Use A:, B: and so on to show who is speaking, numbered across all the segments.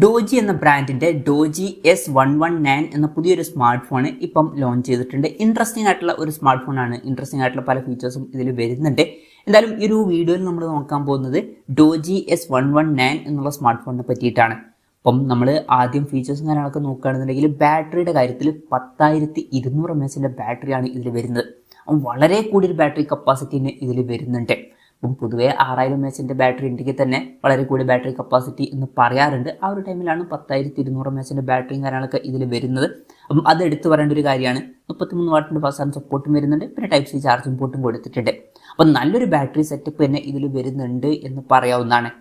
A: Doji എന്ന ബ്രാൻഡിന്റെ doji S119 എന്ന പുതിയൊരു സ്മാർട്ട് ഫോൺ ഇപ്പം ലോഞ്ച് ചെയ്തിട്ടുണ്ട്. ഇൻട്രസ്റ്റിംഗ് ആയിട്ടുള്ള ഒരു സ്മാർട്ട് ഫോണാണ്. ഇൻട്രസ്റ്റിംഗ് ആയിട്ടുള്ള പല ഫീച്ചേഴ്സും ഇതിൽ വരുന്നുണ്ട്. എന്തായാലും ഈ ഒരു വീഡിയോയിൽ നമ്മൾ നോക്കാൻ പോകുന്നത് ഡോജി S119 എന്നുള്ള സ്മാർട്ട് ഫോണിനെ പറ്റിയിട്ടാണ്. അപ്പം നമ്മൾ ആദ്യം ഫീച്ചേഴ്സും കാര്യങ്ങളൊക്കെ നോക്കുകയാണെന്നുണ്ടെങ്കിൽ ബാറ്ററിയുടെ കാര്യത്തിൽ 10,200 mAh ബാറ്ററിയാണ് ഇതിൽ വരുന്നത്. അപ്പം വളരെ കൂടിയൊരു ബാറ്ററി കപ്പാസിറ്റി ഇതിൽ വരുന്നുണ്ട്. അപ്പം പൊതുവേ 6,000 mAh ബാറ്ററി ഉണ്ടെങ്കിൽ തന്നെ വളരെ കൂടിയ ബാറ്ററി കപ്പാസിറ്റി എന്ന് പറയാറുണ്ട്. ആ ഒരു ടൈമിലാണ് 10,200 mAh ബാറ്ററിയും കാര്യങ്ങളൊക്കെ ഇതിൽ വരുന്നത്. അപ്പം അത് എടുത്തു പറയേണ്ട ഒരു കാര്യമാണ്. 33 വാട്ടിൻ്റെ ഫാസ്റ്റ് ചാർജ് സപ്പോർട്ടും വരുന്നുണ്ട്. പിന്നെ ടൈപ്പ് സി ചാർജിംഗ് പോർട്ടും കൊടുത്തിട്ടുണ്ട്. അപ്പം നല്ലൊരു ബാറ്ററി സെറ്റപ്പ് തന്നെ ഇതിൽ വരുന്നുണ്ട് എന്ന് പറയാവുന്നതാണ്.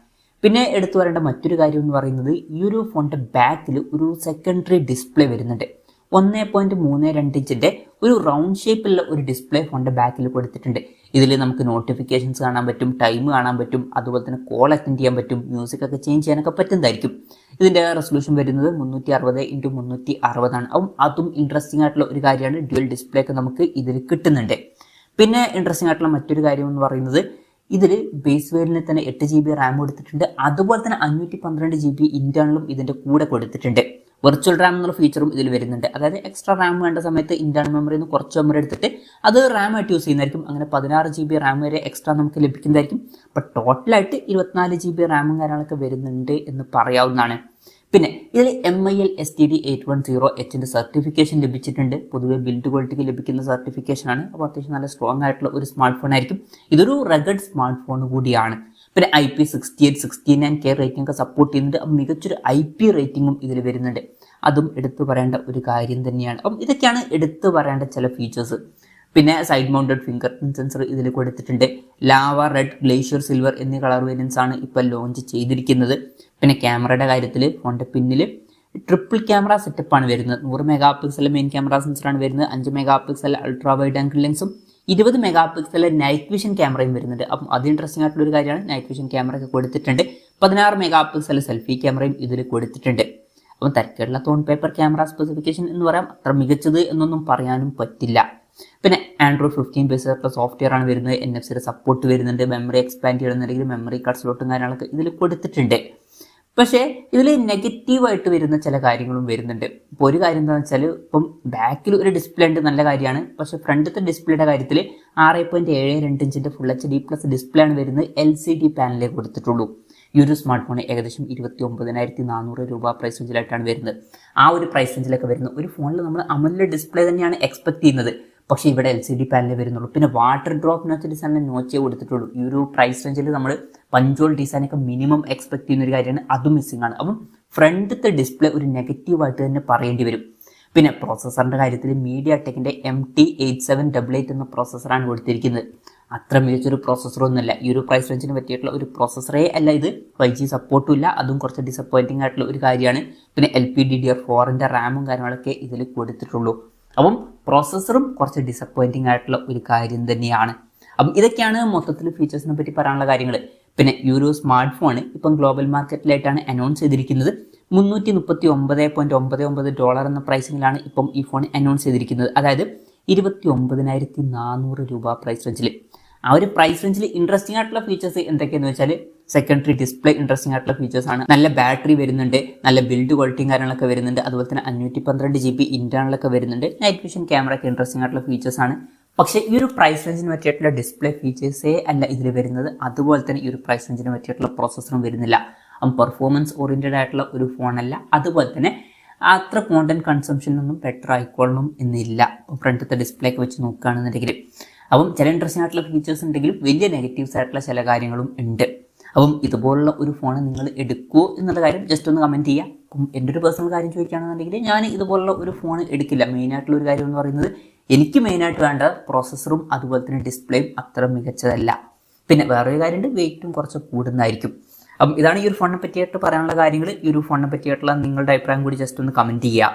A: പിന്നെ എടുത്തു പറയേണ്ട മറ്റൊരു കാര്യം എന്ന് പറയുന്നത് ഈ ഒരു ഫോണിൻ്റെ ബാക്കിൽ ഒരു സെക്കൻഡറി ഡിസ്പ്ലേ വരുന്നുണ്ട്. 1.32 ഇഞ്ചിൻ്റെ ഒരു റൗണ്ട് ഷേപ്പിലുള്ള ഒരു ഡിസ്പ്ലേ ഫോണിൻ്റെ ബാക്കിൽ കൊടുത്തിട്ടുണ്ട്. ഇതിൽ നമുക്ക് നോട്ടിഫിക്കേഷൻസ് കാണാൻ പറ്റും, ടൈം കാണാൻ പറ്റും, അതുപോലെ തന്നെ കോൾ അറ്റൻഡ് ചെയ്യാൻ പറ്റും, മ്യൂസിക് ഒക്കെ ചേഞ്ച് ചെയ്യാനൊക്കെ പറ്റുന്നതായിരിക്കും. ഇതിൻ്റെ റെസൊല്യൂഷൻ വരുന്നത് 360x360 ആണ്. അതും ഇൻട്രസ്റ്റിംഗ് ആയിട്ടുള്ള ഒരു കാര്യമാണ്. ഡ്യുവൽ ഡിസ്പ്ലേ ഒക്കെ നമുക്ക് ഇതിൽ കിട്ടുന്നുണ്ട്. പിന്നെ ഇൻട്രസ്റ്റിംഗ് ആയിട്ടുള്ള മറ്റൊരു കാര്യം എന്ന് പറയുന്നത് ഇതിൽ ബേസ് വേരിയന്റിൽ തന്നെ 8 GB റാം കൊടുത്തിട്ടുണ്ട്. അതുപോലെ തന്നെ 512 GB ഇന്റേണലും ഇതിൻ്റെ കൂടെ കൊടുത്തിട്ടുണ്ട്. വെർച്വൽ റാം എന്നുള്ള ഫീച്ചറും ഇതിൽ വരുന്നുണ്ട്. അതായത് എക്സ്ട്രാ റാം വേണ്ട സമയത്ത് ഇന്റേണൽ മെമ്മറിയിൽ നിന്ന് കുറച്ച് മെമ്മറി എടുത്തിട്ട് അത് റാം ആയിട്ട് യൂസ് ചെയ്യുന്നതായിരിക്കും. അങ്ങനെ 16 GB റാം വരെ എക്സ്ട്രാ നമുക്ക് ലഭിക്കുന്നതായിരിക്കും. അപ്പോൾ ടോട്ടലായിട്ട് 24 GB റാമും കാര്യങ്ങളൊക്കെ വരുന്നുണ്ട് എന്ന് പറയാവുന്നതാണ്. പിന്നെ ഇതിൽ MIL STD810H സർട്ടിഫിക്കേഷൻ ലഭിച്ചിട്ടുണ്ട്. പൊതുവെ ബിൽഡ് ക്വാളിറ്റിക്ക് ലഭിക്കുന്ന സർട്ടിഫിക്കേഷനാണ്. അപ്പോൾ അത്യാവശ്യം നല്ല സ്ട്രോങ് ആയിട്ടുള്ള ഒരു സ്മാർട്ട് ഫോൺ ആയിരിക്കും. ഇതൊരു റഗഡ് സ്മാർട്ട് ഫോൺ കൂടിയാണ്. പിന്നെ IP68, 69K റേറ്റിംഗ് ഒക്കെ സപ്പോർട്ട് ചെയ്യുന്നുണ്ട്. മികച്ചൊരു IP റേറ്റിംഗും ഇതിൽ വരുന്നുണ്ട്. അതും എടുത്തു പറയേണ്ട ഒരു കാര്യം തന്നെയാണ്. അപ്പം ഇതൊക്കെയാണ് എടുത്തു പറയേണ്ട ചില ഫീച്ചേഴ്സ്. പിന്നെ side mounted finger print sensor ഇതിൽ കൊടുത്തിട്ടുണ്ട്. ലാവ, റെഡ്, ഗ്ലേഷ്യർ, സിൽവർ എന്നീ കളർ വേരിയൻസ് ആണ് ഇപ്പോൾ ലോഞ്ച് ചെയ്തിരിക്കുന്നത്. പിന്നെ ക്യാമറയുടെ കാര്യത്തിൽ ഫോണിൻ്റെ പിന്നിൽ ട്രിപ്പിൾ ക്യാമറ സെറ്റപ്പാണ് വരുന്നത്. 100 MP മെയിൻ ക്യാമറ സെൻസറാണ് വരുന്നത്. 5 MP അൾട്രാ വൈഡ് ആംഗിൾ ലെൻസും 20 MP നൈറ്റ് വിഷൻ ക്യാമറയും വരുന്നുണ്ട്. അപ്പം അത് ഇൻട്രസ്റ്റിംഗ് ആയിട്ടുള്ള ഒരു കാര്യമാണ്. നൈറ്റ് വിഷൻ ക്യാമറ ഒക്കെ കൊടുത്തിട്ടുണ്ട്. 16 MP സെൽഫി ക്യാമറയും ഇതിൽ കൊടുത്തിട്ടുണ്ട്. അപ്പം തരക്കേടുള്ള ടോൺ പേപ്പർ ക്യാമറ സ്പെസിഫിക്കേഷൻ എന്ന് പറയാം അത്ര മികച്ചത് എന്നൊന്നും പറയാനും പറ്റില്ല. പിന്നെ Android 15 ബേസ് സോഫ്റ്റ്വെയർ ആണ് വരുന്നത്. NFC സപ്പോർട്ട് വരുന്നുണ്ട്. മെമ്മറി എക്സ്പാൻഡ് ചെയ്യണമെന്നുണ്ടെങ്കിൽ മെമ്മറി കാർഡ് സ്ലോട്ടും കാര്യങ്ങളൊക്കെ ഇതിൽ കൊടുത്തിട്ടുണ്ട്. പക്ഷേ ഇതിൽ നെഗറ്റീവായിട്ട് വരുന്ന ചില കാര്യങ്ങളും വരുന്നുണ്ട്. ഇപ്പോൾ ഒരു കാര്യം എന്താണെന്ന് വെച്ചാൽ ഇപ്പം ബാക്കിൽ ഒരു ഡിസ്പ്ലേ ഉണ്ട്, നല്ല കാര്യമാണ്. പക്ഷേ ഫ്രണ്ടത്തെ ഡിസ്പ്ലേയുടെ കാര്യത്തിൽ 6.72 ഇഞ്ചിൻ്റെ ഫുൾ HD+ ഡിസ്പ്ലേ ആണ് വരുന്നത്. LCD പാനലേ കൊടുത്തിട്ടുള്ളൂ. ഈ ഒരു സ്മാർട്ട് ഫോൺ ഏകദേശം 29,400 രൂപ പ്രൈസ് റേഞ്ചിലായിട്ടാണ് വരുന്നത്. ആ ഒരു പ്രൈസ് റേഞ്ചിലൊക്കെ വരുന്ന ഒരു ഫോണിൽ നമ്മൾ AMOLED ഡിസ്പ്ലേ തന്നെയാണ് എക്സ്പെക്ട് ചെയ്യുന്നത്. പക്ഷേ ഇവിടെ LCD പാനലേ വരുന്നുള്ളൂ. പിന്നെ വാട്ടർ ഡ്രോപ്പ് നോച്ച് ഡിസൈനിൽ നോച്ചേ കൊടുത്തിട്ടുള്ളൂ. ഈ ഒരു പ്രൈസ് റേഞ്ചിൽ നമ്മൾ പഞ്ചോൾ ഡിസൈനൊക്കെ മിനിമം എക്സ്പെക്ട് ചെയ്യുന്ന ഒരു കാര്യമാണ്. അതും മിസ്സിംഗ് ആണ്. അപ്പം ഫ്രണ്ടത്തെ ഡിസ്പ്ലേ ഒരു നെഗറ്റീവായിട്ട് തന്നെ പറയേണ്ടി വരും. പിന്നെ പ്രോസസ്സറിൻ്റെ കാര്യത്തിൽ MediaTekൻ്റെ MT8788 എന്ന പ്രോസസ്സറാണ് കൊടുത്തിരിക്കുന്നത്. അത്ര മികച്ചൊരു പ്രോസസ്സറൊന്നുമല്ല. ഈ ഒരു പ്രൈസ് റേഞ്ചിന് പറ്റിയിട്ടുള്ള ഒരു പ്രോസസ്സറേ അല്ല ഇത്. 5G സപ്പോർട്ടും ഇല്ല. അതും കുറച്ച് ഡിസപ്പോയിൻറ്റിംഗ് ആയിട്ടുള്ള ഒരു കാര്യമാണ്. പിന്നെ LPDDR4 റാമും കാര്യങ്ങളൊക്കെ ഇതിൽ കൊടുത്തിട്ടുള്ളൂ. അപ്പം പ്രോസസ്സറും കുറച്ച് ഡിസപ്പോയിൻറ്റിംഗ് ആയിട്ടുള്ള ഒരു കാര്യം തന്നെയാണ്. അപ്പം ഇതൊക്കെയാണ് മൊത്തത്തിൽ ഫീച്ചേഴ്സിനെ പറ്റി പറയാനുള്ള കാര്യങ്ങൾ. പിന്നെ ഈ ഒരു സ്മാർട്ട് ഫോൺ ഇപ്പം ഗ്ലോബൽ മാർക്കറ്റിലായിട്ടാണ് അനൗൺസ് ചെയ്തിരിക്കുന്നത്. $339.99 എന്ന പ്രൈസിങ്ങിലാണ് ഇപ്പം ഈ ഫോൺ അനൗൺസ് ചെയ്തിരിക്കുന്നത്. അതായത് 29,400 രൂപ പ്രൈസ് റേഞ്ചിൽ. ആ ഒരു പ്രൈസ് റേഞ്ചിൽ ഇൻട്രസ്റ്റിംഗ് ആയിട്ടുള്ള ഫീച്ചേഴ്സ് എന്തൊക്കെയാണെന്ന് വെച്ചാൽ സെക്കൻഡറി ഡിസ്പ്ലേ ഇൻട്രസ്റ്റിംഗ് ആയിട്ടുള്ള ഫീച്ചേഴ്സ് ആണ്. നല്ല ബാറ്ററി വരുന്നുണ്ട്. നല്ല ബിൽഡ് ക്വാളിറ്റിയും കാര്യങ്ങളൊക്കെ വരുന്നുണ്ട്. അതുപോലെ തന്നെ 512 GB ഇന്റേണലൊക്കെ വരുന്നുണ്ട്. നൈറ്റ് വിഷൻ ക്യാമറ ഒക്കെ ഇൻട്രസ്റ്റിംഗ് ആയിട്ടുള്ള ഫീച്ചേഴ്സ് ആണ്. പക്ഷേ ഈ ഒരു പ്രൈസ് റേഞ്ചിന് പറ്റിയിട്ടുള്ള ഡിസ്പ്ലേ ഫീച്ചേഴ്സേ അല്ല ഇതിൽ വരുന്നത്. അതുപോലെ തന്നെ ഈ ഒരു പ്രൈസ് റേഞ്ചിന് പറ്റിയിട്ടുള്ള പ്രോസസ്സറും വരുന്നില്ല. പെർഫോമൻസ് ഓറിയൻറ്റഡ് ആയിട്ടുള്ള ഒരു ഫോണല്ല. അതുപോലെ തന്നെ അത്ര കോണ്ടന്റ് കൺസംഷനൊന്നും ബെറ്റർ ആയിക്കൊള്ളണം എന്നില്ല ഫ്രണ്ടത്തെ ഡിസ്പ്ലേ ഒക്കെ വെച്ച് നോക്കുകയാണെന്നുണ്ടെങ്കിൽ. അപ്പം ചില ഇൻട്രസ്റ്റിംഗ് ആയിട്ടുള്ള ഫീച്ചേഴ്സ് ഉണ്ടെങ്കിലും വലിയ നെഗറ്റീവ്സ് ആയിട്ടുള്ള ചില കാര്യങ്ങളും ഉണ്ട്. അപ്പം ഇതുപോലുള്ള ഒരു ഫോൺ നിങ്ങൾ എടുക്കുമോ എന്നുള്ള കാര്യം ജസ്റ്റ് ഒന്ന് കമൻറ്റ് ചെയ്യുക. അപ്പം എൻ്റെ ഒരു പേഴ്സണൽ കാര്യം ചോദിക്കുകയാണെന്നുണ്ടെങ്കിൽ ഞാൻ ഇതുപോലുള്ള ഒരു ഫോൺ എടുക്കില്ല. മെയിനായിട്ടുള്ള ഒരു കാര്യം എന്ന് പറയുന്നത് എനിക്ക് മെയിനായിട്ട് വേണ്ട പ്രോസസ്സറും അതുപോലെ തന്നെ ഡിസ്പ്ലേയും അത്ര മികച്ചതല്ല. പിന്നെ വേറൊരു കാര്യമുണ്ട്, വെയിറ്റും കുറച്ച് കൂടുന്നതായിരിക്കും. അപ്പം ഇതാണ് ഈ ഒരു ഫോണിനെ പറ്റിയിട്ട് പറയാനുള്ള കാര്യങ്ങൾ. ഈ ഒരു ഫോണിനെ പറ്റിയിട്ടുള്ള നിങ്ങളുടെ അഭിപ്രായം കൂടി ജസ്റ്റ് ഒന്ന് കമൻറ്റ് ചെയ്യുക.